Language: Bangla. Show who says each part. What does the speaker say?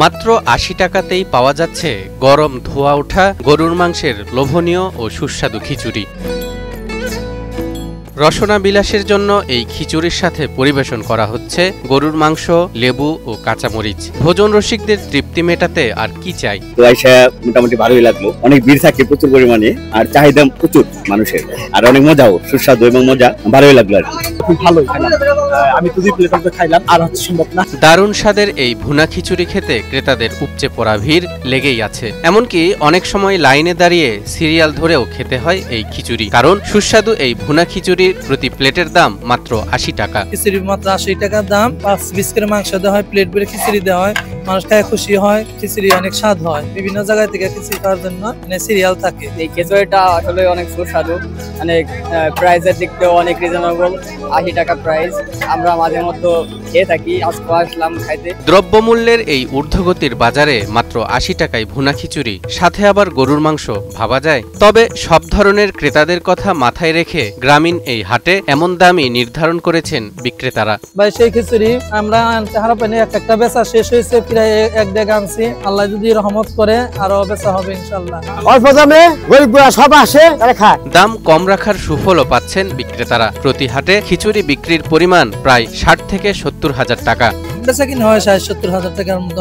Speaker 1: মাত্র ৮০ টাকাতেই পাওয়া যাচ্ছে গরম ধোয়া ওঠা গরুর মাংসের লোভনীয় ও সুস্বাদু খিচুড়ি। রসনা বিলাসের জন্য এই খিচুড়ির সাথে পরিবেশন করা হচ্ছে গরুর মাংস, লেবু ও কাঁচামরিচ। ভোজন রসিকদের তৃপ্তি মেটাতে আর কি চাই।
Speaker 2: তো আইসা মোটামুটি ভালোই লাগলো। অনেক ভিড় থাকে প্রচুর পরিমাণে, আর চাহিদা প্রচুর মানুষের, আর অনেক মজাও, সুস্বাদু এবং মজা, ভালোই লাগলো আর
Speaker 3: খুব ভালোই খেলাম। আমি তো 2 প্লেট খাইলাম, আর হচ্ছে সম্ভব না।
Speaker 1: দারুণ স্বাদের এই ভুনা খিচুড়ি খেতে ক্রেতাদের উপচে পড়া ভিড় লেগেই আছে। এমনকি অনেক সময় লাইনে দাঁড়িয়ে সিরিয়াল ধরেও খেতে হয় এই খিচুড়ি, কারণ সুস্বাদু এই ভুনা খিচুড়ির প্রতি প্লেটের দাম মাত্র ৮০ টাকা।
Speaker 4: খিচুড়ি মাত্র ৮০ টাকা দাম। 5 পিস করে মাংস দেওয়া হয়, প্লেট ভরে খিচুড়ি দেওয়া হয়, মানুষ খায় খুশি হয়। খিচুড়ি অনেক স্বাদ হয়, বিভিন্ন জায়গা থেকে খিচুড়ি খাওয়ার জন্য সিরিয়াল থাকে।
Speaker 5: এই খিচুড়িটা আসলে অনেক সুস্বাদু, অনেক প্রাইসের দিক থেকেও অনেক রিজনেবল। ৮০ টাকা প্রাইস, আমরা মাঝে মধ্যে খেয়ে থাকি, আজকে আসলাম খাইতে।
Speaker 1: দ্রব্যমূল্যের এই ঊর্ধ্বগতির বাজারে মাত্র ৮০ টাকায় ভুনা খিচুড়ি, সাথে আবার গরুর মাংস, ভাবা যায়? তবে সব ধরনের ক্রেতাদের কথা মাথায় রেখে গ্রামীণ এই হাটে এমন দামই নির্ধারণ করেছেন বিক্রেতারা।
Speaker 4: ভাই সেই খিচুড়ি আমরা আনতে হারা পাইনি, একটা বেচা শেষ হয়েছে, প্রায় 1 ডেগ আনছি। আল্লাহ যদি রহমত করে আরো বেচা হবে ইনশাআল্লাহ।
Speaker 3: অল্প দামে গরিবরা সব আসে, তারা খায়।
Speaker 1: দাম কম রাখার সুফলও পাচ্ছেন বিক্রেতারা। প্রতি হাটে খিচুড়ি বিক্রির পরিমাণ প্রায় ৬০ থেকে ৭০ হাজার টাকা।
Speaker 4: বেচা কিনা হয় ৬০-৭০ হাজার টাকার মতো।